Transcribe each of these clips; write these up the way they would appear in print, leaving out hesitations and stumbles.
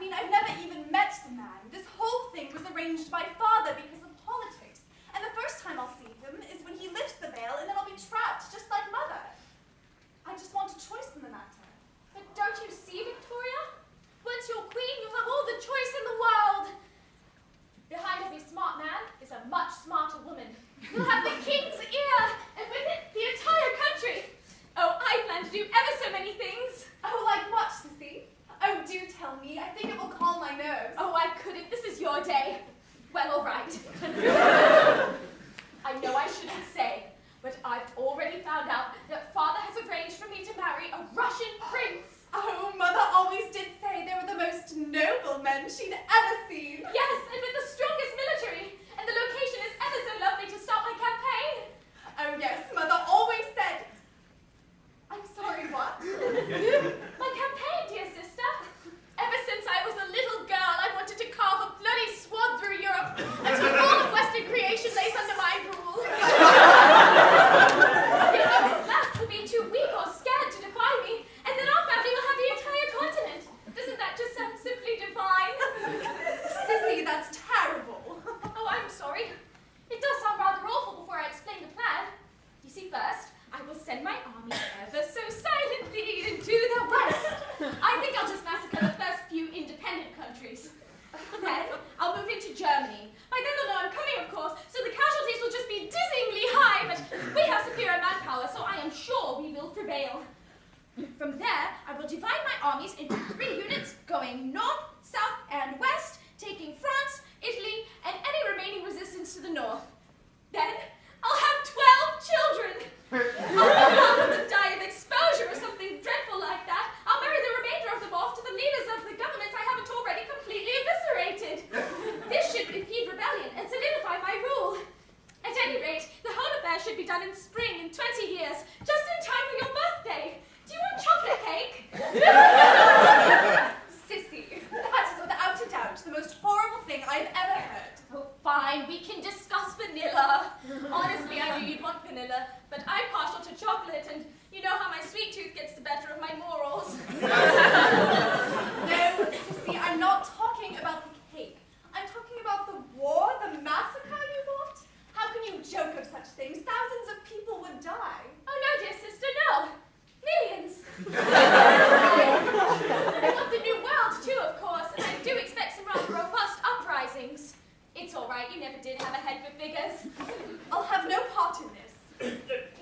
mean, I've never even met the man. This whole thing was arranged by father because of politics. And the first time I'll see him is when he lifts the veil, and then I'll be trapped, just like mother. I just want a choice in the matter. But don't you see, Victoria? Once you're queen, you'll have all the choice in the world. Behind every smart man is a much smarter woman. You'll have the king's ear, and with it, the entire country. Oh, I plan to do ever so many things. Oh, like what, Sissy? Oh, do tell me. I think it will calm my nerves. Oh, I couldn't. This is your day. Well, all right. I know I shouldn't say, but I've already found out that father has arranged for me to marry a Russian prince. Oh, mother always did say they were the most noble men she'd ever seen. Yes, and with the strongest military. And the location is ever so lovely to start my campaign. Oh, yes, mother always said... I'm sorry, what? My campaign, dear sister. Ever since I was a little girl, I wanted to carve a bloody sword through Europe until all of Western creation lays under my rule. The others left will be too weak or scared to defy me, and then our family will have the entire continent. Doesn't that just sound simply divine? Sissy, that's terrible. Oh, I'm sorry. It does sound rather awful before I explain the plan. You see, first, I will send my army ever so silently into the west. I think I'll just massacre the first few independent countries. Then, I'll move into Germany. By then they'll know I'm coming, of course, so the casualties will just be dizzyingly high, but we have superior manpower, so I am sure we will prevail. From there, I will divide my armies into 3 units, going north, south, and west, taking France, Italy, and any remaining resistance to the north. Then, I'll have 12 children. I'll half of them die of exposure or something dreadful like that. I'll marry the remainder of them off to the leaders of the governments I haven't already completely eviscerated. This should impede rebellion and solidify my rule. At any rate, the whole affair should be done in spring in 20 years, just in time for your birthday. Do you want chocolate cake? Sissy, that is without a doubt the most horrible thing I've ever heard. Oh, fine, we can discuss vanilla. Honestly, I knew you'd want vanilla, but I'm partial to chocolate, and you know how my sweet tooth gets the better of my morals. No, Sissy, I'm not talking about the cake. I'm talking about the war, the massacre you want. How can you joke of such things? Thousands of people would die. Oh, no, dear sister, no. Millions. I want the new world, too, of course, and I do expect some rather robust uprisings. It's all right, you never did have a head for figures. I'll have no part in this.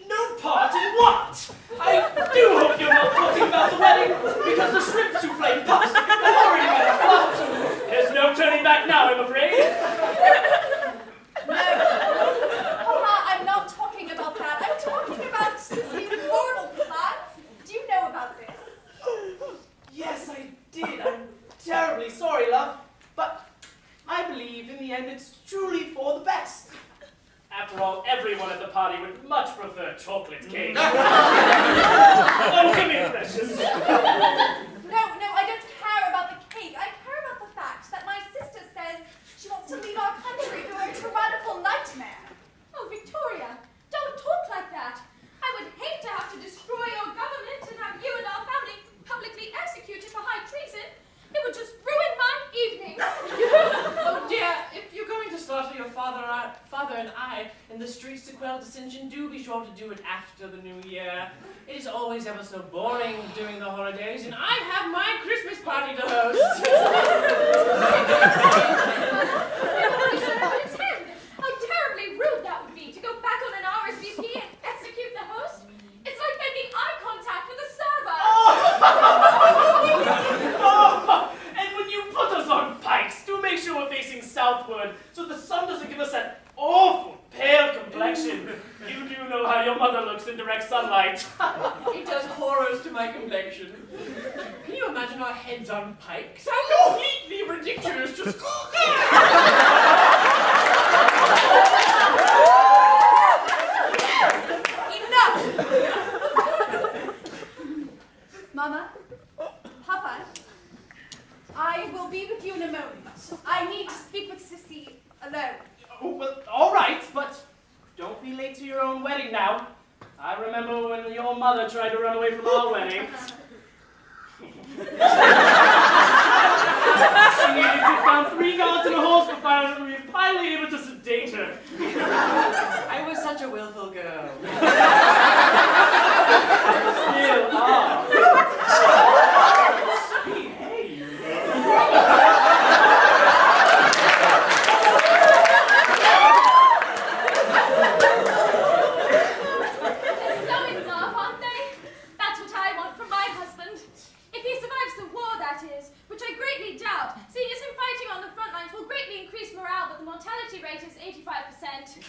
No part in what? I do hope you're not talking about the wedding, because the shrimp souffle puffs have already been fluffed. There's no turning back now, I'm afraid. No, Papa, I'm not talking about that. I'm talking about Sissy's horrible plans. Do you know about this? Yes, I did. I'm terribly sorry, love. But I believe in the end it's truly for the best. After all, everyone at the party would much prefer chocolate cake. Oh, come here, precious. No, I don't care about the cake. I care about the fact that my sister says she wants to leave our country through a tyrannical nightmare. Oh, Victoria, don't talk like that. I would hate to have to destroy your government and have you and our family publicly executed for high treason. It would just ruin my evening. Oh dear, if you're going to slaughter your father and I in the streets to quell dissension, do be sure to do it after the new year. It is always ever so boring during the holidays, and I have my Christmas party to host. How terribly rude that would be to go back on an RSVP and execute the host. It's like making eye contact with a server. Oh, and when you put us on pikes, do make sure we're facing southward so the sun doesn't give us that awful pale complexion. You do know how your mother looks in direct sunlight. It does horrors to my complexion. Can you imagine our heads on pikes? How completely ridiculous! Just Enough! Mama, Papa, I will be with you in a moment. I need to speak with Sissy alone. Oh, well, all right, but don't be late to your own wedding now. I remember when your mother tried to run away from our wedding. down 3 guards and a horse for fire, and we were finally able to sedate her. I was such a willful girl. Still are. Behave. They're so in love, aren't they? That's what I want from my husband. If he survives the war, that is, which I greatly doubt, seeing as him fighting on the front lines will greatly increase morale, but the mortality rate is 85%.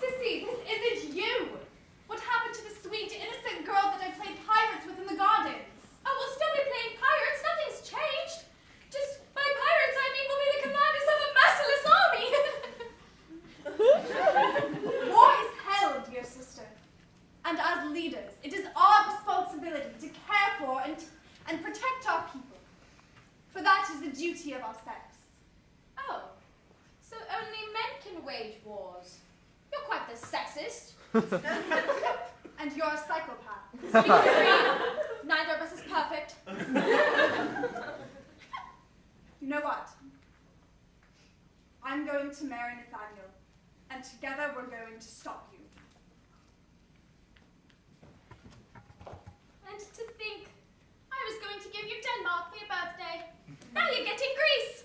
Sissy, this isn't you! What happened to the sweet, innocent girl that I played pirates with in the gardens? Oh, we'll still be playing pirates. Nothing's changed. Just by pirates, I mean we'll be the commanders of a merciless army. War is hell, dear sister. And as leaders, it is our responsibility to care for and protect our people. For that is the duty of our sex. Oh, so only men can wage wars. You're quite the sexist. And you're a psychopath. Speak free. Neither of us is perfect. You know what? I'm going to marry Nathaniel, and together we're going to stop you. And to think, I was going to give you Denmark for your birthday. Now you're getting Greece.